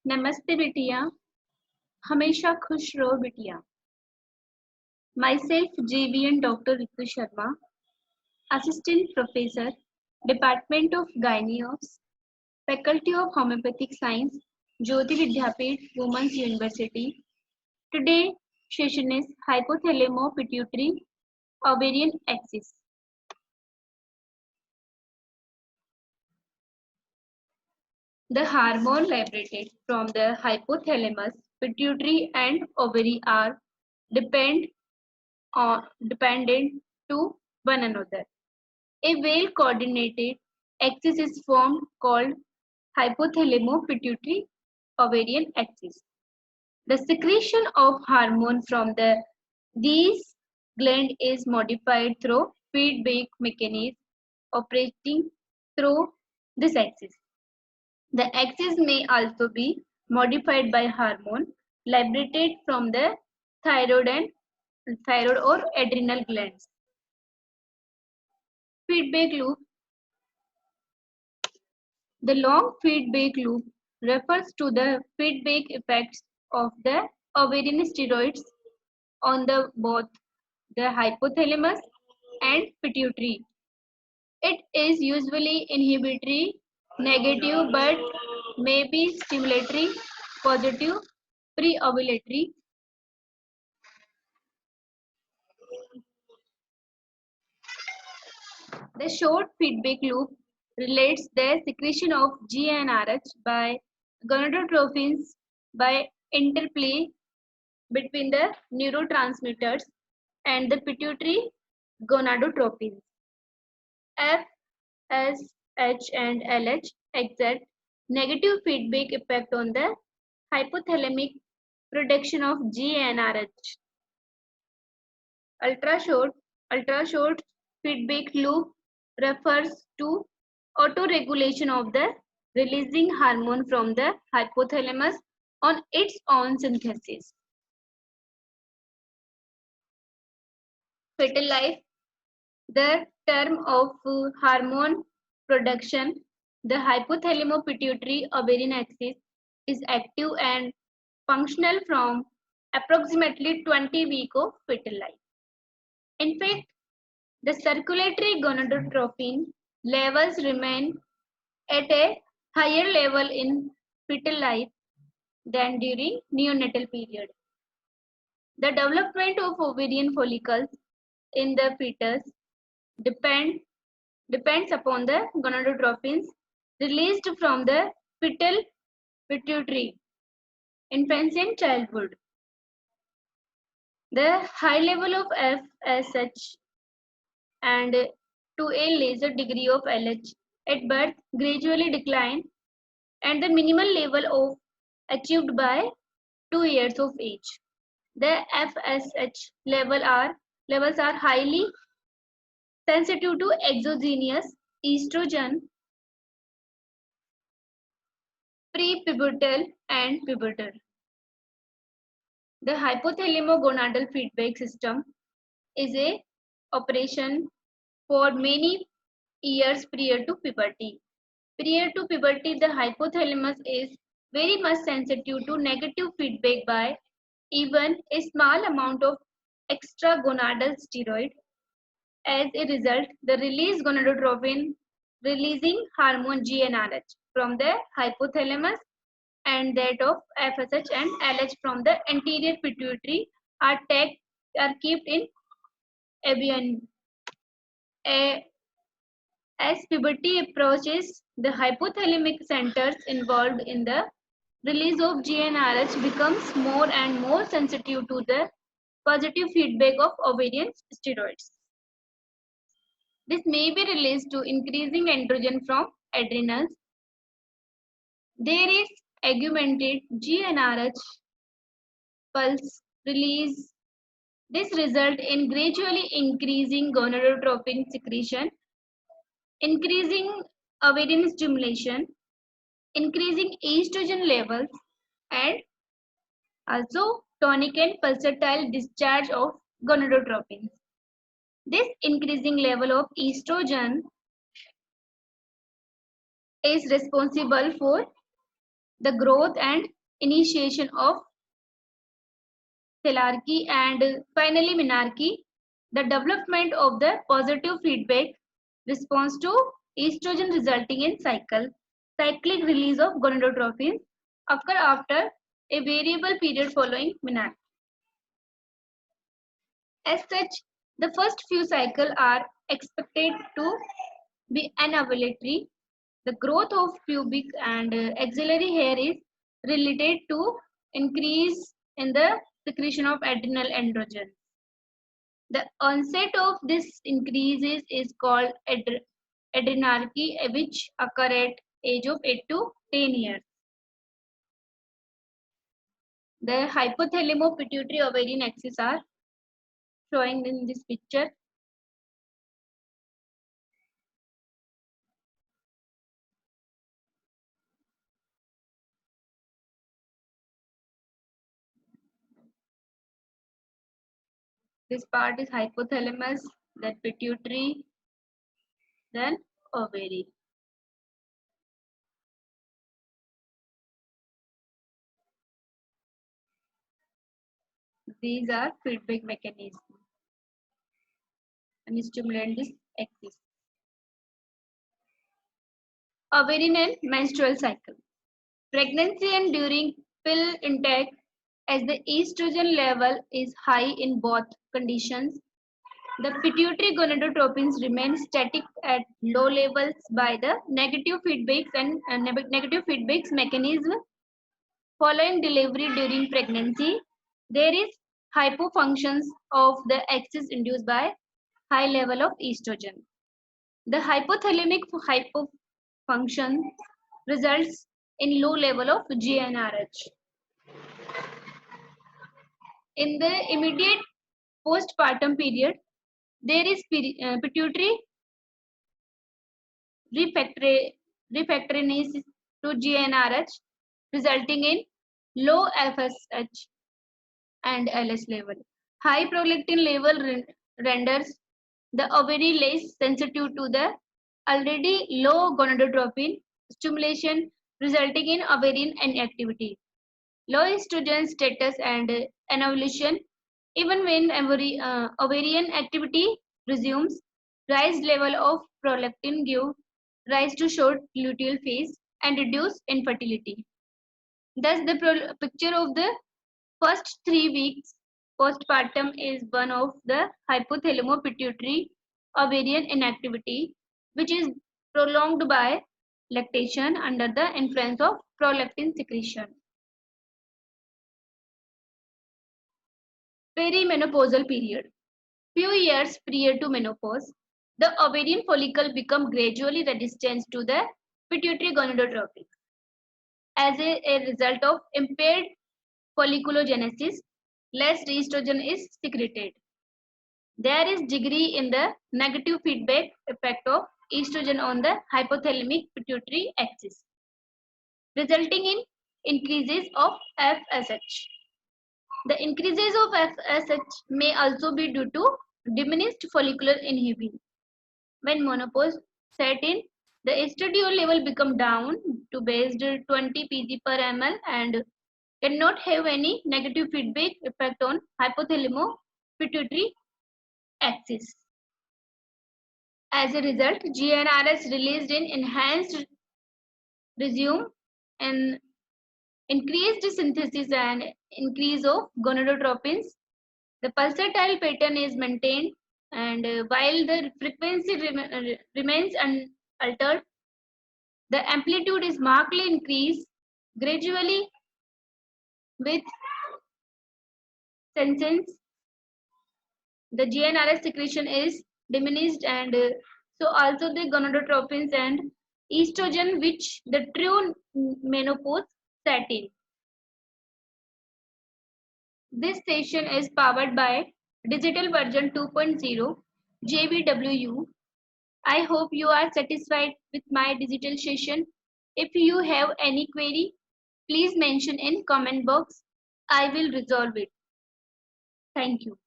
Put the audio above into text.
नमस्ते बिटिया, हमेशा खुश रहो बिटिया। Myself JVN Dr. Ritu Sharma, Assistant Professor, Department of Gynae Ops, Faculty of Homeopathic Science, Jyoti Vidyapeeth Women's University. Today session is hypothalamo-pituitary ovarian axis. The hormone liberated from the hypothalamus, pituitary and ovary are dependent to one another. A well-coordinated axis is formed called hypothalamo-pituitary ovarian axis. The secretion of hormone from these glands is modified through feedback mechanism operating through this axis. The axis may also be modified by hormone liberated from the thyroid or adrenal glands. Feedback loop. The long feedback loop refers to the feedback effects of the ovarian steroids on both the hypothalamus and pituitary. It is usually inhibitory negative but may be stimulatory positive pre-ovulatory. The short feedback loop relates the secretion of GnRH by gonadotrophins by interplay between the neurotransmitters and the pituitary gonadotrophins. F, S, H, and LH exert negative feedback effect on the hypothalamic production of GnRH. Ultra-short feedback loop refers to autoregulation of the releasing hormone from the hypothalamus on its own synthesis. Fetal life, the term of hormone production, the hypothalamo-pituitary ovarian axis is active and functional from approximately 20 weeks of fetal life. In fact, the circulatory gonadotrophin levels remain at a higher level in fetal life than during neonatal period. The development of ovarian follicles in the fetus depends upon the gonadotrophins released from the fetal pituitary, infancy and childhood. The high level of FSH and to a lesser degree of LH at birth gradually decline and the minimal level of achieved by 2 years of age. The FSH levels are highly sensitive to exogenous estrogen, prepubertal and pubertal. The hypothalamo-gonadal feedback system is a operation for many years prior to puberty. Prior to puberty, the hypothalamus is very much sensitive to negative feedback by even a small amount of extragonadal steroid. As a result, the released gonadotrophin releasing hormone GnRH from the hypothalamus and that of FSH and LH from the anterior pituitary are kept in abeyance. As puberty approaches, the hypothalamic centers involved in the release of GnRH becomes more and more sensitive to the positive feedback of ovarian steroids. This may be released to increasing androgen from adrenals. There is augmented GnRH pulse release. This results in gradually increasing gonadotropin secretion, increasing ovarian stimulation, increasing estrogen levels, and also tonic and pulsatile discharge of gonadotropins. This increasing level of estrogen is responsible for the growth and initiation of thelarchy, and finally menarche, the development of the positive feedback response to estrogen resulting in cyclic release of gonadotropins occur after a variable period following menarche. As such, the first few cycles are expected to be anovulatory. The growth of pubic and axillary hair is related to increase in the secretion of adrenal androgens. The onset of this increase is called adrenarche, which occur at age of 8 to 10 years. The hypothalamo-pituitary ovarian axis are showing in this picture. This part is hypothalamus, then pituitary, then ovary. These are feedback mechanisms and stimulate this axis. Ovarian and menstrual cycle. Pregnancy and during pill intake, as the estrogen level is high in both conditions, the pituitary gonadotropins remain static at low levels by the negative feedbacks and negative feedbacks mechanism. Following delivery during pregnancy, there is hypofunctions of the axis induced by high level of estrogen. The hypothalamic hypofunction results in low level of GnRH. In the immediate postpartum period, there is pituitary refractoriness to GnRH, resulting in low FSH and LS level. High prolactin level renders the ovary less sensitive to the already low gonadotropin stimulation, resulting in ovarian inactivity. Low estrogen status and anovulation, even when ovarian activity resumes, rise level of prolactin give rise to short luteal phase and reduce infertility. Thus, the picture of the first 3 weeks postpartum is one of the hypothalamo-pituitary ovarian inactivity, which is prolonged by lactation under the influence of prolactin secretion. Perimenopausal period. Few years prior to menopause, the ovarian follicle become gradually resistant to the pituitary gonadotropin. As a result of impaired folliculogenesis, less estrogen is secreted. There is degree in the negative feedback effect of estrogen on the hypothalamic pituitary axis, resulting in increases of FSH. The increases of FSH may also be due to diminished follicular inhibition. When menopause set in, the estradiol level become down to based 20 pg per ml and cannot have any negative feedback effect on hypothalamo-pituitary axis. As a result, GnRH released in enhanced resume and increased synthesis and increase of gonadotropins. The pulsatile pattern is maintained, and while the frequency remains unaltered, the amplitude is markedly increased gradually with senescence. The GnRH secretion is diminished, and so also the gonadotropins and estrogen, which the true menopause set in. This session is powered by digital version 2.0 JBWU. I hope you are satisfied with my digital session. If you have any query, please mention in comment box. I will resolve it. Thank you.